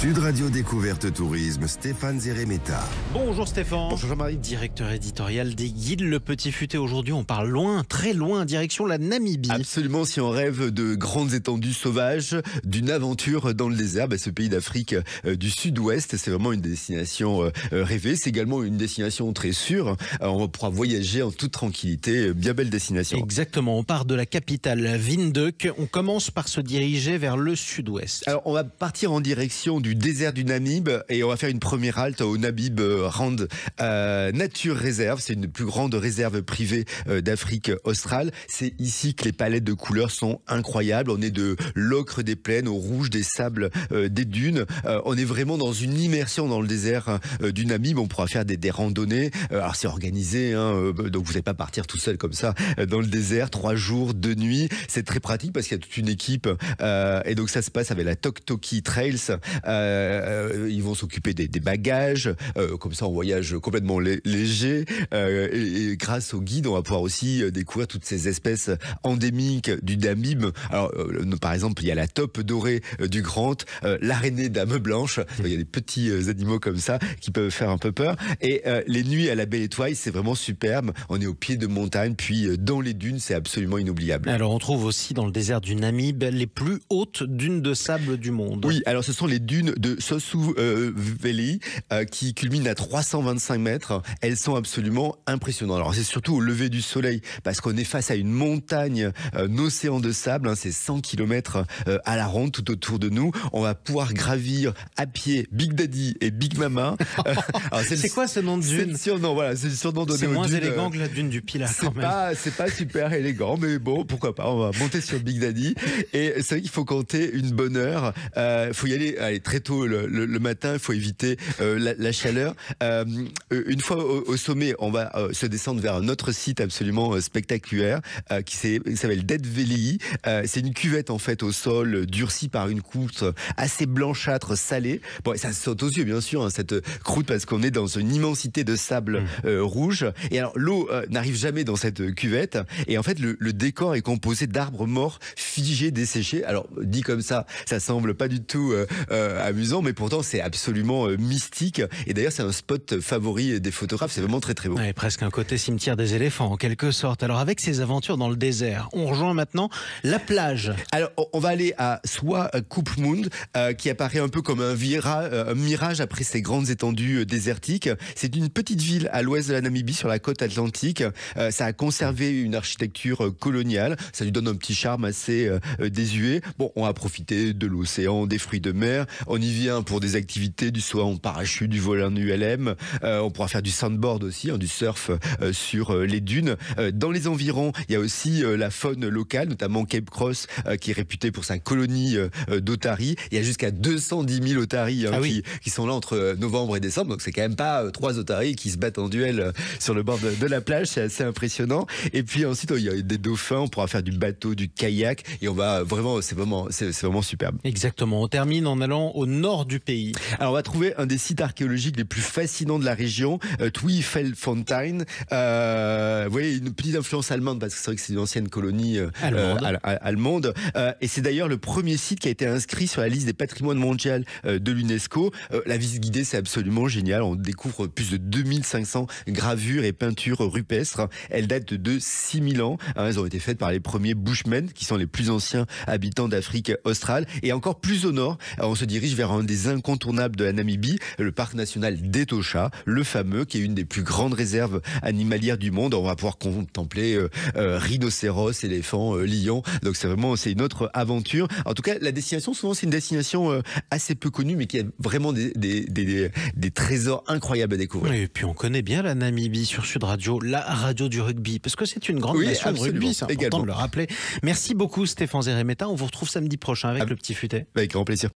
Sud Radio Découverte Tourisme, Stéphane Zeremeta. Bonjour Stéphane. Bonjour Jean-Marie. Directeur éditorial des Guides Le Petit Futé. Aujourd'hui, on part loin, très loin, direction la Namibie. Absolument, si on rêve de grandes étendues sauvages, d'une aventure dans le désert, ce pays d'Afrique du Sud-Ouest, c'est vraiment une destination rêvée. C'est également une destination très sûre. On pourra voyager en toute tranquillité. Bien belle destination. Exactement, on part de la capitale Windhoek. On commence par se diriger vers le sud-ouest. Alors, on va partir en direction du désert du Namib et on va faire une première halte au Namib Rand Nature Reserve. C'est une des plus grandes réserves privées d'Afrique australe. C'est ici que les palettes de couleurs sont incroyables. On est de l'ocre des plaines au rouge des sables des dunes. On est vraiment dans une immersion dans le désert du Namib. On pourra faire des randonnées. Alors c'est organisé, donc vous n'allez pas partir tout seul comme ça dans le désert. 3 jours, 2 nuits. C'est très pratique parce qu'il y a toute une équipe et donc ça se passe avec la Tok-Toki Trails. Ils vont s'occuper des bagages, comme ça on voyage complètement léger et grâce au guide on va pouvoir aussi découvrir toutes ces espèces endémiques du Namib. Alors par exemple il y a la taupe dorée du Grant, l'araignée dame blanche, il y a des petits animaux comme ça qui peuvent faire un peu peur et les nuits à la belle étoile c'est vraiment superbe, on est au pied de montagne puis dans les dunes c'est absolument inoubliable. Alors on trouve aussi dans le désert du Namib les plus hautes dunes de sable du monde. Oui, alors ce sont les dunes de Sossou Valley qui culminent à 325 mètres. Elles sont absolument impressionnantes. Alors c'est surtout au lever du soleil parce qu'on est face à une montagne, un océan de sable, c'est 100 km à la ronde tout autour de nous. On va pouvoir gravir à pied Big Daddy et Big Mama. C'est quoi ce nom de dune? C'est le surnom, voilà, c'est le surnom donné aux dunes. C'est moins élégant que la dune du Pilat quand même. C'est pas super élégant, mais bon, pourquoi pas, on va monter sur Big Daddy. Et c'est vrai qu'il faut compter une bonne heure. Faut y aller très tôt le matin, il faut éviter la chaleur. Une fois au sommet, on va se descendre vers un autre site absolument spectaculaire qui s'appelle Dead Valley. C'est une cuvette en fait au sol, durcie par une croûte assez blanchâtre, salée. Bon, ça saute aux yeux bien sûr, cette croûte parce qu'on est dans une immensité de sable rouge. Et alors l'eau n'arrive jamais dans cette cuvette. Et en fait, le décor est composé d'arbres morts, figés, desséchés. Alors dit comme ça semble pas du tout amusant, mais pourtant c'est absolument mystique. Et d'ailleurs c'est un spot favori des photographes, c'est vraiment très très beau. Ouais, presque un côté cimetière des éléphants en quelque sorte. Alors avec ces aventures dans le désert, on rejoint maintenant la plage. Alors on va aller à Swakopmund qui apparaît un peu comme un mirage après ces grandes étendues désertiques. C'est une petite ville à l'ouest de la Namibie sur la côte atlantique. Ça a conservé une architecture coloniale, ça lui donne un petit charme assez désuet. Bon, on va profiter de l'océan, des fruits de mer. On y vient pour des activités du saut en parachute, du vol en ULM. On pourra faire du sandboard aussi, du surf sur les dunes. Dans les environs, il y a aussi la faune locale, notamment Cape Cross, qui est réputée pour sa colonie d'otaries. Il y a jusqu'à 210 000 otaries qui sont là entre novembre et décembre. Donc c'est quand même pas 3 otaries qui se battent en duel sur le bord de la plage. C'est assez impressionnant. Et puis ensuite, il y a des dauphins. On pourra faire du bateau, du kayak. Et on va vraiment, c'est vraiment superbe. Exactement. On termine en allant au nord du pays. Alors on va trouver un des sites archéologiques les plus fascinants de la région, Tweefelfontein. Vous voyez, une petite influence allemande parce que c'est vrai que c'est une ancienne colonie allemande. Et c'est d'ailleurs le premier site qui a été inscrit sur la liste des patrimoines mondiaux de l'UNESCO. La visite guidée, c'est absolument génial. On découvre plus de 2500 gravures et peintures rupestres. Elles datent de 6000 ans. Elles ont été faites par les premiers Bushmen, qui sont les plus anciens habitants d'Afrique australe. Et encore plus au nord, on se dirige vers un des incontournables de la Namibie, le parc national d'Etosha, le fameux, qui est une des plus grandes réserves animalières du monde. On va pouvoir contempler rhinocéros, éléphants, lions. Donc c'est une autre aventure. En tout cas, la destination, souvent, c'est une destination assez peu connue, mais qui a vraiment des trésors incroyables à découvrir. Et puis on connaît bien la Namibie sur Sud Radio, la radio du rugby, parce que c'est une grande nation de rugby, c'est important de le rappeler. Merci beaucoup Stéphane Zeremeta. On vous retrouve samedi prochain avec le Petit Futé. Avec grand plaisir.